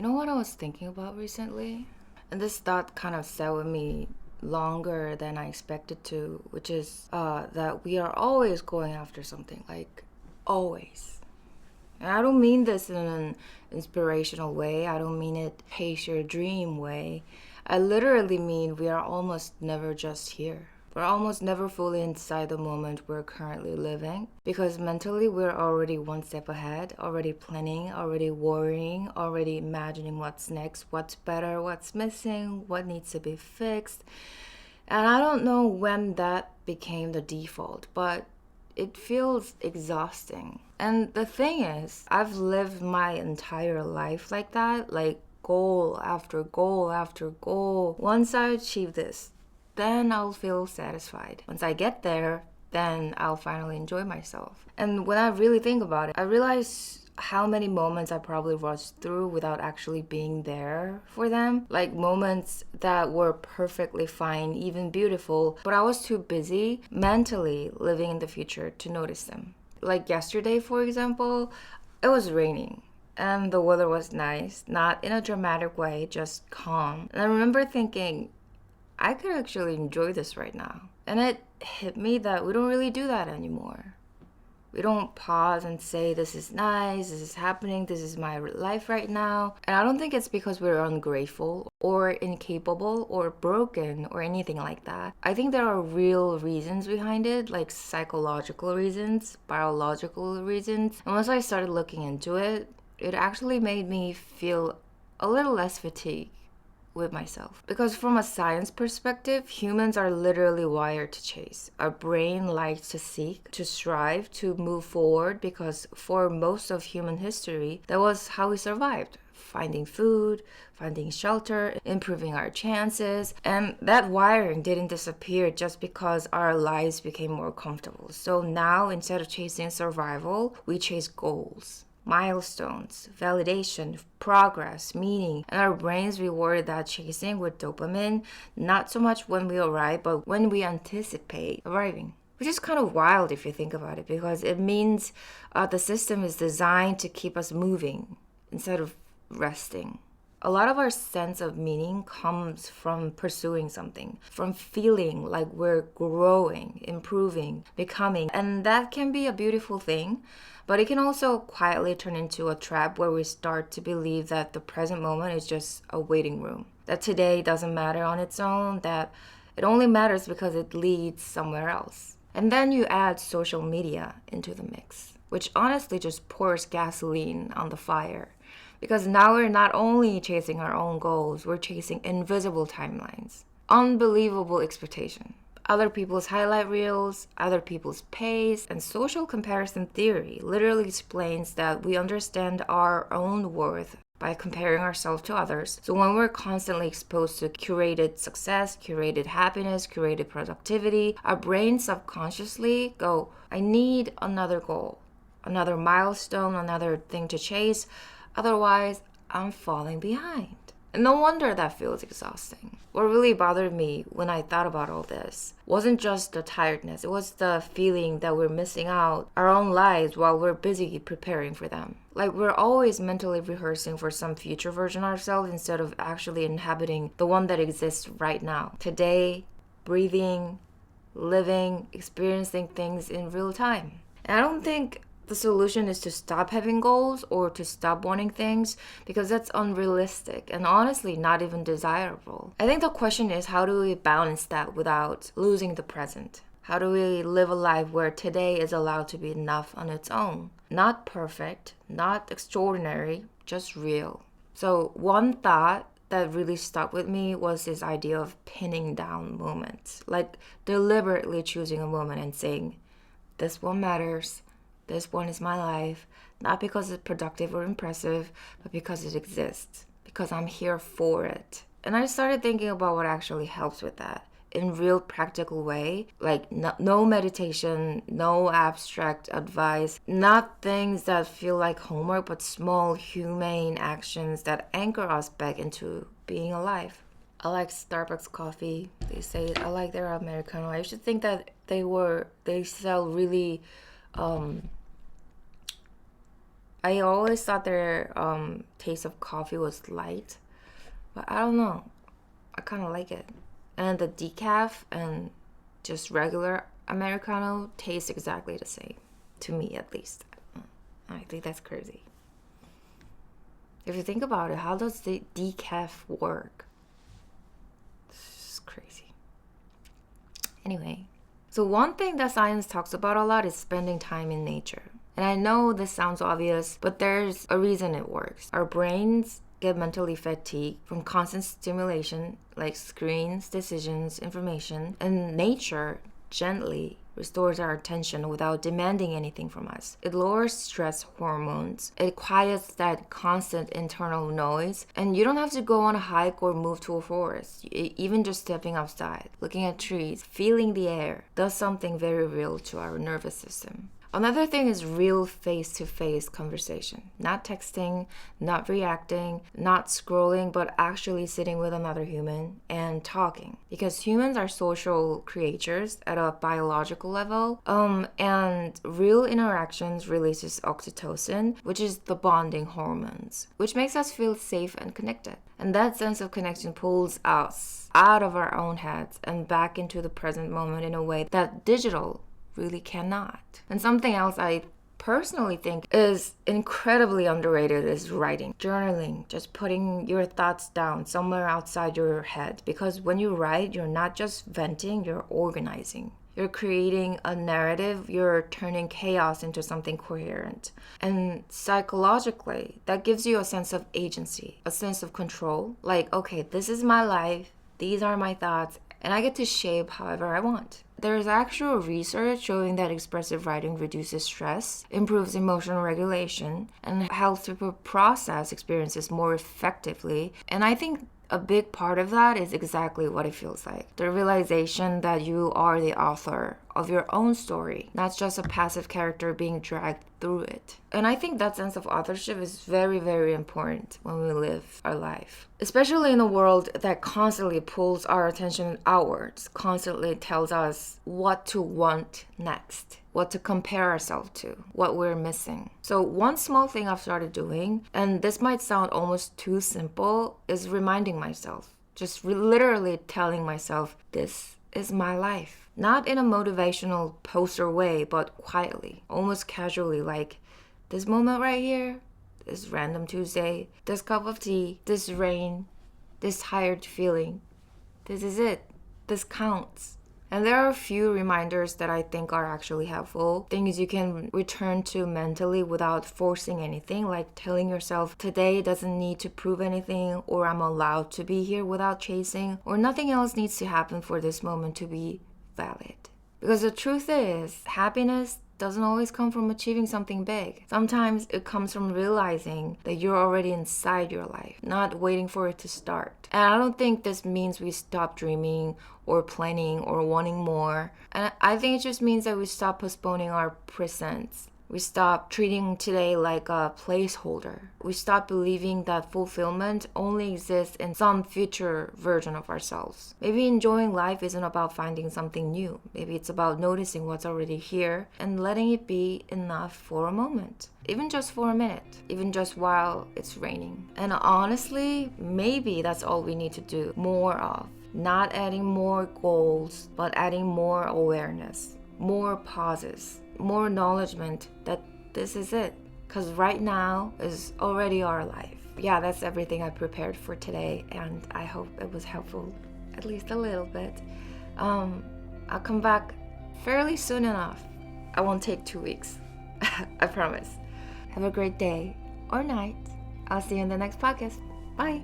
know what I was thinking about recently? And this thought kind of sat with me longer than I expected to, which is that we are always going after something, like always. And I don't mean this in an inspirational way, I don't mean it chase your dream way. I literally mean we are almost never just here. We're almost never fully inside the moment we're currently living because mentally we're already one step ahead, already planning, already worrying, already imagining what's next, what's better, what's missing, what needs to be fixed. And I don't know when that became the default, but it feels exhausting. And the thing is, I've lived my entire life like that, like goal after goal after goal. Once I achieve this, then I'll feel satisfied. Once I get there, then I'll finally enjoy myself. And when I really think about it, I realize how many moments I probably rushed through without actually being there for them. Like moments that were perfectly fine, even beautiful, but I was too busy mentally living in the future to notice them. Like yesterday, for example, it was raining and the weather was nice, not in a dramatic way, just calm. And I remember thinking, I could actually enjoy this right now. And it hit me that we don't really do that anymore. We don't pause and say, this is nice, this is happening, this is my life right now. And I don't think it's because we're ungrateful or incapable or broken or anything like that. I think there are real reasons behind it, like psychological reasons, biological reasons. And once I started looking into it, it actually made me feel a little less fatigued with myself. Because from a science perspective, humans are literally wired to chase. Our brain likes to seek, to strive, to move forward because for most of human history, that was how we survived. Finding food, finding shelter, improving our chances. And that wiring didn't disappear just because our lives became more comfortable. So now, instead of chasing survival, we chase goals, milestones, validation, progress, meaning, and our brains reward that chasing with dopamine, not so much when we arrive, but when we anticipate arriving. Which is kind of wild if you think about it, because it means the system is designed to keep us moving instead of resting. A lot of our sense of meaning comes from pursuing something, from feeling like we're growing, improving, becoming. And that can be a beautiful thing, but it can also quietly turn into a trap where we start to believe that the present moment is just a waiting room, that today doesn't matter on its own, that it only matters because it leads somewhere else. And then you add social media into the mix, which honestly just pours gasoline on the fire. Because now we're not only chasing our own goals, we're chasing invisible timelines, unbelievable expectation, other people's highlight reels, other people's pace, and social comparison theory literally explains that we understand our own worth by comparing ourselves to others. So when we're constantly exposed to curated success, curated happiness, curated productivity, our brains subconsciously go, I need another goal, another milestone, another thing to chase. Otherwise, I'm falling behind. And no wonder that feels exhausting. What really bothered me when I thought about all this wasn't just the tiredness, it was the feeling that we're missing out our own lives while we're busy preparing for them. Like we're always mentally rehearsing for some future version of ourselves instead of actually inhabiting the one that exists right now. Today, breathing, living, experiencing things in real time. And I don't think the solution is to stop having goals or to stop wanting things because that's unrealistic and honestly not even desirable. I think the question is, how do we balance that without losing the present? How do we live a life where today is allowed to be enough on its own? Not perfect, not extraordinary, just real. So one thought that really stuck with me was this idea of pinning down moments, like deliberately choosing a moment and saying, this one matters. This one is my life, not because it's productive or impressive, but because it exists, because I'm here for it. And I started thinking about what actually helps with that in real practical way, like no meditation, no abstract advice, not things that feel like homework, but small humane actions that anchor us back into being alive. I like Starbucks coffee. They say I like their Americano. I used to think that they sell really I always thought their taste of coffee was light, but I don't know. I kind of like it. And the decaf and just regular Americano taste exactly the same, to me at least. I think that's crazy. If you think about it, how does the decaf work? It's just crazy. Anyway, so one thing that science talks about a lot is spending time in nature. And I know this sounds obvious, but there's a reason it works. Our brains get mentally fatigued from constant stimulation like screens, decisions, information, and nature gently restores our attention without demanding anything from us. It lowers stress hormones, it quiets that constant internal noise, and you don't have to go on a hike or move to a forest. Even just stepping outside, looking at trees, feeling the air does something very real to our nervous system. Another thing is real face-to-face conversation. Not texting, not reacting, not scrolling, but actually sitting with another human and talking. Because humans are social creatures at a biological level, and real interactions releases oxytocin, which is the bonding hormones, which makes us feel safe and connected. And that sense of connection pulls us out of our own heads and back into the present moment in a way that digital really cannot. And something else I personally think is incredibly underrated is writing, journaling, just putting your thoughts down somewhere outside your head. Because when you write, you're not just venting, you're organizing. You're creating a narrative, you're turning chaos into something coherent. And psychologically, that gives you a sense of agency, a sense of control. Like, okay, this is my life, these are my thoughts, and I get to shape however I want. There is actual research showing that expressive writing reduces stress, improves emotional regulation, and helps people process experiences more effectively. And I think a big part of that is exactly what it feels like. The realization that you are the author of your own story, not just a passive character being dragged through it. And I think that sense of authorship is very, very important when we live our life. Especially in a world that constantly pulls our attention outwards, constantly tells us what to want next, what to compare ourselves to, what we're missing. So one small thing I've started doing, and this might sound almost too simple, is reminding myself, just literally telling myself, this is my life. Not in a motivational poster way, but quietly, almost casually, like this moment right here, this random Tuesday, this cup of tea, this rain, this tired feeling. This is it. This counts. And there are a few reminders that I think are actually helpful. Things you can return to mentally without forcing anything, like telling yourself today doesn't need to prove anything, or I'm allowed to be here without chasing, or nothing else needs to happen for this moment to be valid. Because the truth is, happiness doesn't always come from achieving something big. Sometimes it comes from realizing that you're already inside your life, not waiting for it to start. And I don't think this means we stop dreaming or planning or wanting more. And I think it just means that we stop postponing our presents. We stop treating today like a placeholder. We stop believing that fulfillment only exists in some future version of ourselves. Maybe enjoying life isn't about finding something new. Maybe it's about noticing what's already here and letting it be enough for a moment. Even just for a minute. Even just while it's raining. And honestly, maybe that's all we need to do more of. Not adding more goals, but adding more awareness, more pauses, more acknowledgement that this is it. Because right now is already our life. Yeah, that's everything I prepared for today, and I hope it was helpful, at least a little bit. I'll come back fairly soon enough. I won't take 2 weeks. I promise. Have a great day or night. I'll see you in the next podcast. Bye.